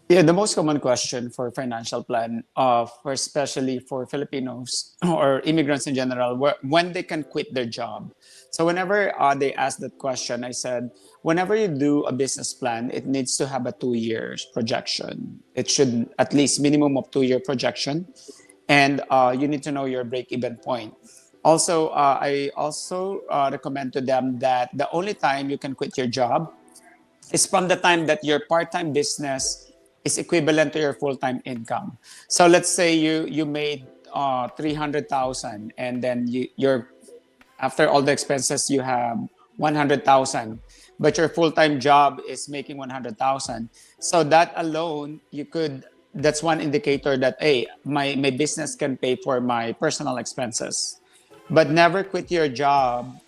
Yeah, the most common question for financial plan, for especially for Filipinos or immigrants in general, when they can quit their job. So whenever they ask that question, I said, whenever you do a business plan, it needs to have a 2 years projection. It should at least minimum of 2 year projection, and you need to know your break-even point. Also, I also recommend to them that the only time you can quit your job is from the time that your part-time business is equivalent to your full-time income. So let's say you made 300,000, and then you're after all the expenses you have 100,000, but your full-time job is making 100,000. So that alone, that's one indicator that, hey, my business can pay for my personal expenses. But never quit your job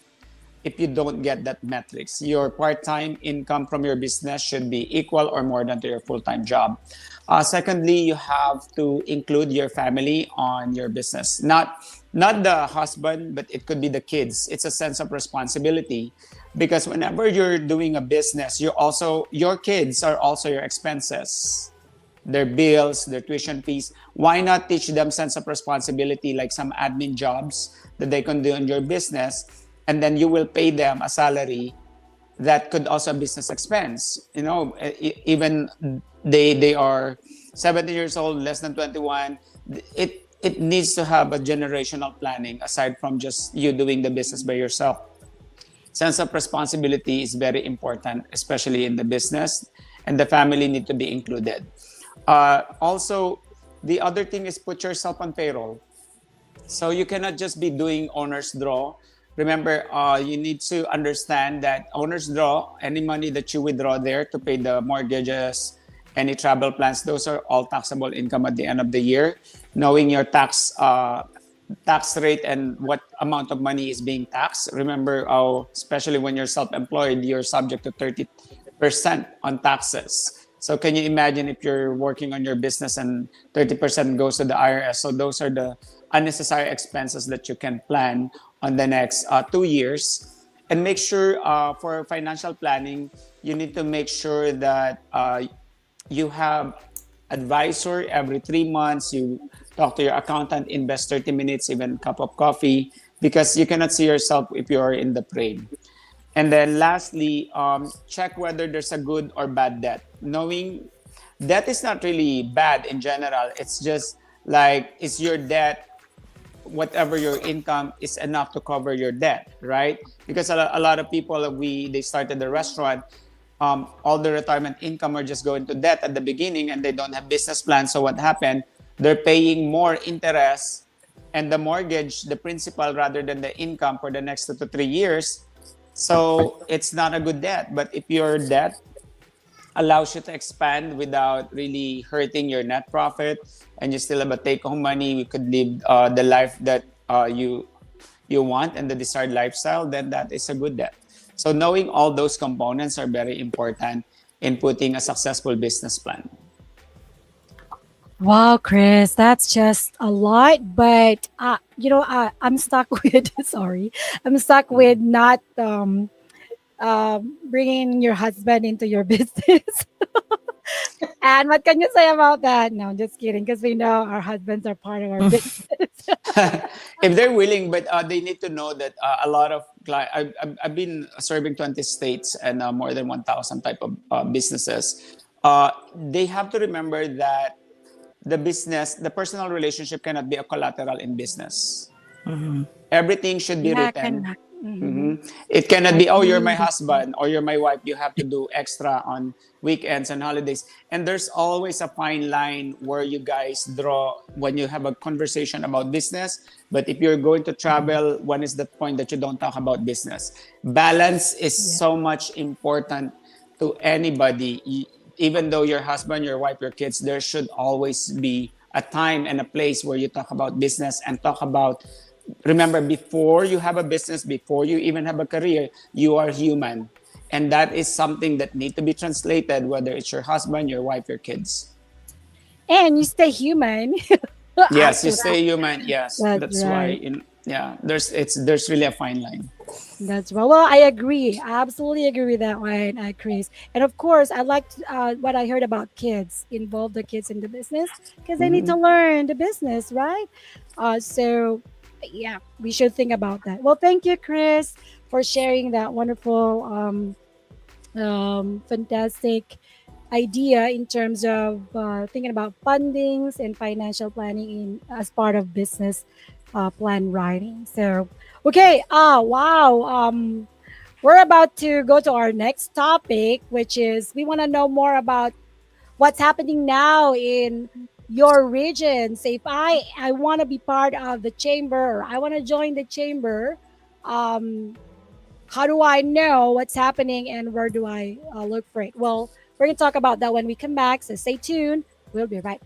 if you don't get that metrics. Your part-time income from your business should be equal or more than to your full-time job. Secondly, you have to include your family on your business. Not the husband, but it could be the kids. It's a sense of responsibility, because whenever you're doing a business, your kids are also your expenses. their bills, their tuition fees. Why not teach them sense of responsibility, like some admin jobs that they can do in your business, and then you will pay them a salary that could also be business expense. You know, even they are 70 years old, less than 21. It needs to have a generational planning aside from just you doing the business by yourself. Sense of responsibility is very important, especially in the business, and the family need to be included. Also, the other thing is put yourself on payroll. So you cannot just be doing owner's draw. Remember, you need to understand that owner's draw, any money that you withdraw there to pay the mortgages, any travel plans, those are all taxable income at the end of the year. Knowing your tax rate and what amount of money is being taxed. Remember, especially when you're self-employed, you're subject to 30% on taxes. So can you imagine if you're working on your business and 30% goes to the IRS? So those are the unnecessary expenses that you can plan on the next 2 years. And make sure for financial planning, you need to make sure that you have advisor every 3 months. You talk to your accountant, invest 30 minutes, even a cup of coffee, because you cannot see yourself if you are in the frame. And then lastly, check whether there's a good or bad debt. Knowing debt is not really bad in general. It's just like, is your debt, whatever your income is enough to cover your debt, right? Because a lot of people, they started the restaurant, all the retirement income are just going to debt at the beginning and they don't have business plans. So what happened? They're paying more interest and the mortgage, the principal, rather than the income for the next 2 to 3 years. So it's not a good debt. But if your debt allows you to expand without really hurting your net profit, and you still have a take-home money, you could live the life that you want and the desired lifestyle, then that is a good debt. So knowing all those components are very important in putting a successful business plan.
Wow, Chris, that's just a lot. But I'm stuck with I'm stuck with not bringing your husband into your business. And what can you say about that? No, just kidding, because we know our husbands are part of our business.
If they're willing, but they need to know that a lot of clients, I've been serving 20 states and more than 1,000 type of businesses. They have to remember that the personal relationship cannot be a collateral in business. Mm-hmm. Everything should be written. Mm-hmm. It cannot be, oh, you're my husband or you're my wife. You have to do extra on weekends and holidays. And there's always a fine line where you guys draw when you have a conversation about business. But if you're going to travel, when is the point that you don't talk about business? Balance is so much important to anybody. Even though your husband, your wife, your kids, there should always be a time and a place where you talk about business and talk about. Remember, before you have a business, before you even have a career, you are human. And that is something that needs to be translated, whether it's your husband, your wife, your kids.
And you stay human.
Yes, you stay human. Yes, that's right. Why. There's really a fine line.
That's right. Well, I agree. I absolutely agree with that one, Chris. And of course, I liked what I heard about kids. Involve the kids in the business because they need to learn the business, right? So yeah, we should think about that. Well, thank you, Chris, for sharing that wonderful, fantastic idea in terms of thinking about fundings and financial planning as part of business plan writing. So, okay. Wow. We're about to go to our next topic, which is we want to know more about what's happening now in your region. Say if I want to be part of the chamber, or I want to join the chamber, how do I know what's happening and where do I look for it? Well, we're going to talk about that when we come back, so stay tuned. We'll be right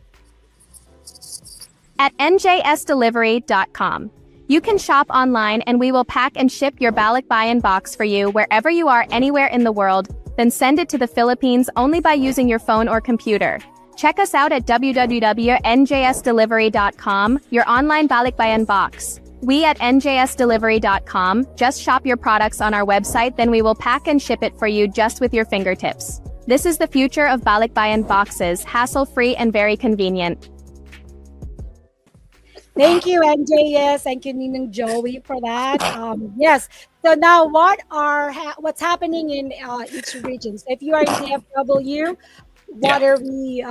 at njsdelivery.com. You can shop online and we will pack and ship your balikbayan box for you wherever you are, anywhere in the world, then send it to the Philippines only by using your phone or computer. Check us out at www.njsdelivery.com, your online balikbayan box. We at njsdelivery.com just shop your products on our website, then we will pack and ship it for you just with your fingertips. This is the future of balikbayan boxes, hassle-free and very convenient.
Thank you, NJ. Yes, thank you, Ninong Joey, for that. Yes. So now, what's happening in each region? So if you are in DFW, what
Yeah.
are we?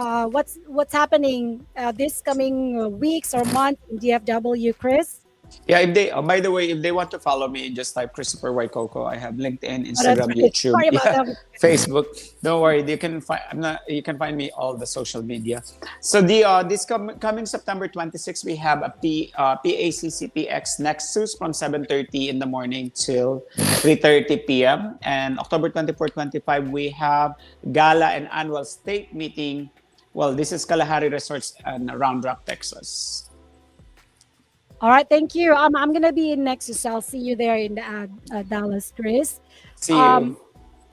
What's happening this coming weeks or months in DFW, Chris?
Yeah, if they, by the way, if they want to follow me, just type Christopher Y Coco. I have LinkedIn,
Oh, that's
Instagram,
right.
YouTube,
Sorry about
yeah,
that.
Facebook. Don't worry, you can find. I'm not. You can find me all the social media. So the this coming September 26th, we have a PACCTX Nexus from 7:30 in the morning till 3:30 p.m. And October 24, 25, we have gala and annual state meeting. Well, this is Kalahari Resorts and Round Rock, Texas.
All right, thank you. I'm gonna be in Nexus. I'll see you there in Dallas, Chris.
See
Um,
you.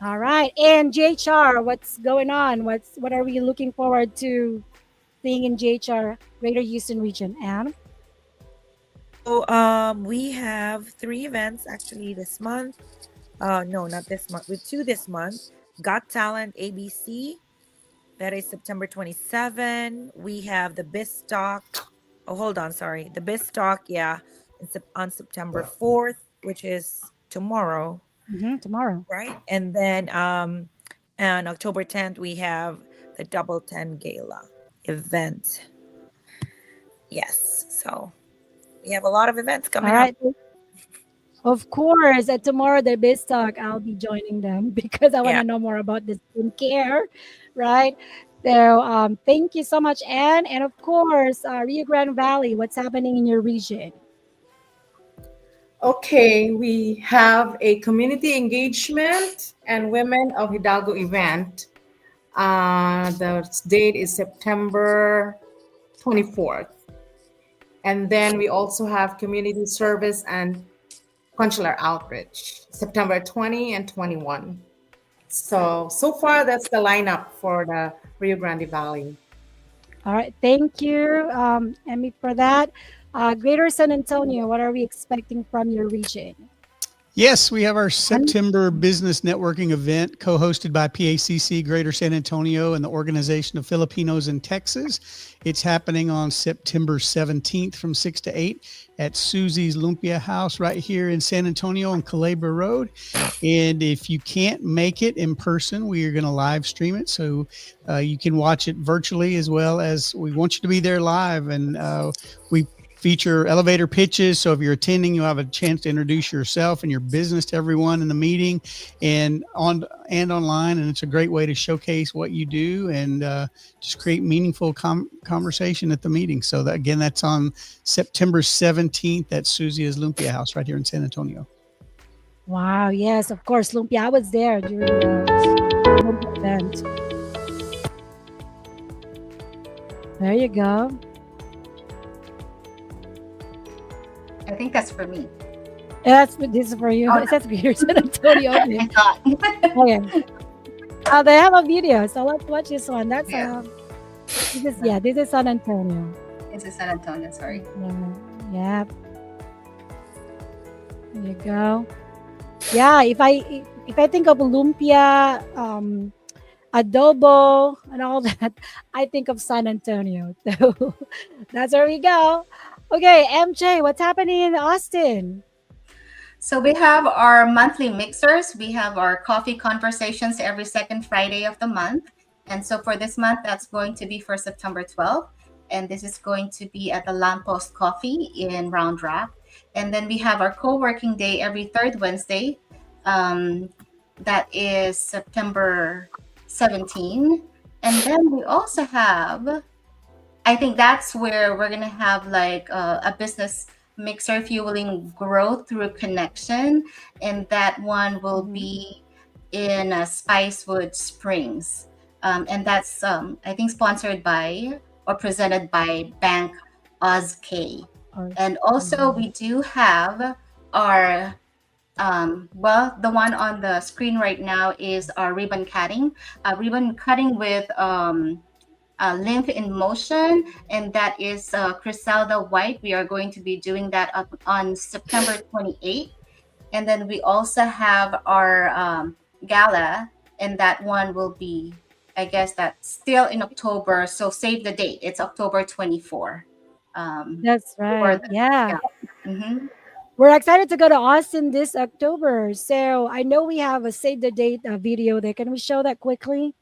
all right, and JHR, what's going on? What are we looking forward to seeing in JHR, Greater Houston region? And
So we have 3 events actually this month. No, not this month. With 2 this month. Got Talent ABC. That is September 27. We have the BizTalk. Oh, hold on, sorry. The BizTalk, yeah, on September 4th, which is tomorrow,
tomorrow.
right? And then on October 10th, we have the Double 10 Gala event. Yes, so we have a lot of events coming
All right.
up.
Of course, tomorrow the Biz Talk, I'll be joining them because I want to
Yeah.
know more about the skincare, right? So thank you so much, Anne. And of course, Rio Grande Valley, what's happening in your region?
Okay, we have a community engagement and Women of Hidalgo event. The date is September 24th. And then we also have community service and consular outreach, September 20 and 21. So far that's the lineup for the Rio Grande Valley.
All right, thank you, Emmy, for that. Greater San Antonio, what are we expecting from your region?
Yes, we have our September business networking event co-hosted by PACC Greater San Antonio and the Organization of Filipinos in Texas. It's happening on September 17th from 6 to 8 at Susie's Lumpia House right here in San Antonio on Culebra Road. And if you can't make it in person, we are going to live stream it. So you can watch it virtually as well as we want you to be there live. And we feature elevator pitches. So if you're attending, you'll have a chance to introduce yourself and your business to everyone in the meeting and online. And it's a great way to showcase what you do and just create meaningful conversation at the meeting. So that, again, that's on September 17th at Susie's Lumpia House right here in San Antonio.
Wow, yes, of course, Lumpia. I was there during the Lumpia event. There you go.
I think that's for me.
This is for you.
Oh,
That's Greater San Antonio. Okay.
I thought.
Okay. They have a video, so let's watch this one. That's this is San Antonio.
It's a San Antonio, sorry.
Yeah. There you go. Yeah, if I think of lumpia, adobo, and all that, I think of San Antonio. So that's where we go. Okay, MJ, what's happening in Austin?
So we have our monthly mixers. We have our coffee conversations every second Friday of the month. And so for this month, that's going to be for September 12th. And this is going to be at the Lamppost Coffee in Round Rock. And then we have our co-working day every third Wednesday. That is September 17. And then we also have, I think that's where we're going to have like a business mixer fueling growth through connection. And that one will be in Spicewood Springs. And that's, I think, sponsored by or presented by Bank OzK. And also we do have our, the one on the screen right now is our ribbon cutting. Ribbon cutting with Lymph in Motion, and that is Criselda White. We are going to be doing that up on September 28th. And then we also have our gala and that one will be, I guess that's still in October. So save the date. It's October 24.
That's
For
right.
the,
Yeah.
yeah. Mhm.
We're excited to go to Austin this October. So I know we have a save the date video there. Can we show that quickly?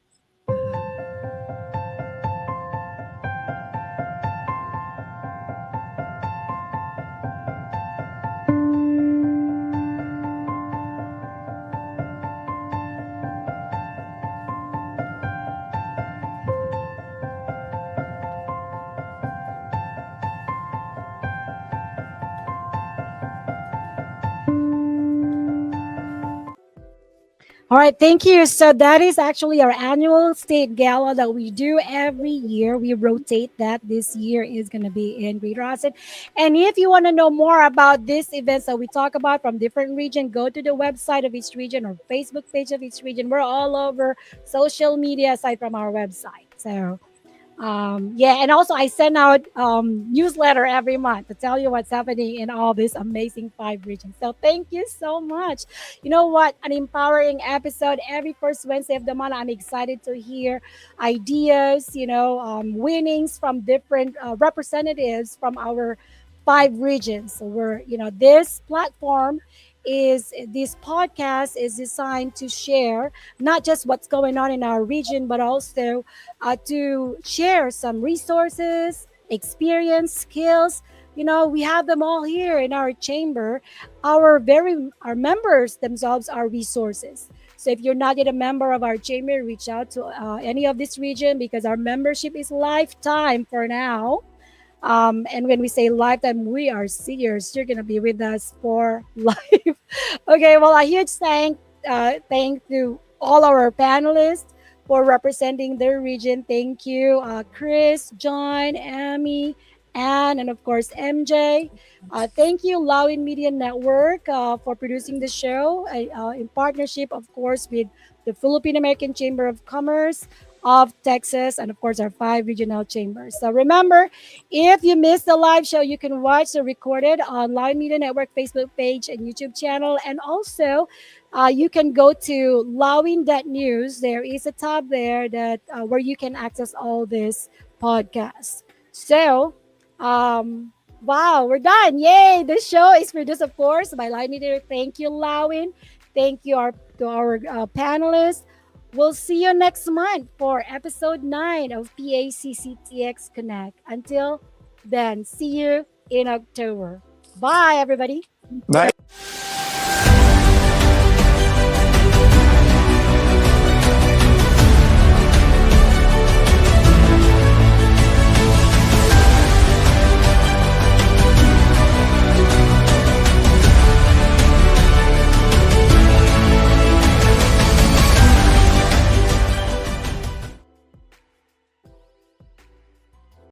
All right, thank you. So that is actually our annual state gala that we do every year. We rotate that. This year is going to be in Greater Austin. And if you want to know more about these events that we talk about from different region, go to the website of each region or Facebook page of each region. We're all over social media aside from our website. So yeah, and also I send out newsletter every month to tell you what's happening in all these amazing 5 regions. So thank you so much. You know what, an empowering episode every first Wednesday of the month. I'm excited to hear ideas, winnings from different representatives from our 5 regions. So we're, this platform is, this podcast is designed to share not just what's going on in our region, but also to share some resources, experience, skills. We have them all here in our chamber. Our members themselves are resources. So if you're not yet a member of our chamber, reach out to any of this region, because our membership is lifetime for now. And when we say lifetime, we are serious. You're gonna be with us for life. Okay, well, a huge thank to all our panelists for representing their region. Thank you, Chris, John, Amy, Anne, and of course MJ. Thank you, Lawin Media Network, for producing the show in partnership, of course, with the Philippine-American Chamber of Commerce of Texas, and of course our 5 regional chambers. So remember, if you missed the live show, you can watch the recorded on Lawin Media Network Facebook page and YouTube channel. And also, you can go to lawin.news. There is a tab there that where you can access all this podcast. So, wow, we're done. Yay! This show is produced, of course, by Lawin Media. Thank you, Lawin. Thank you to our panelists. We'll see you next month for episode 9 of PACCTX Connect. Until then, see you in October. Bye, everybody.
Bye.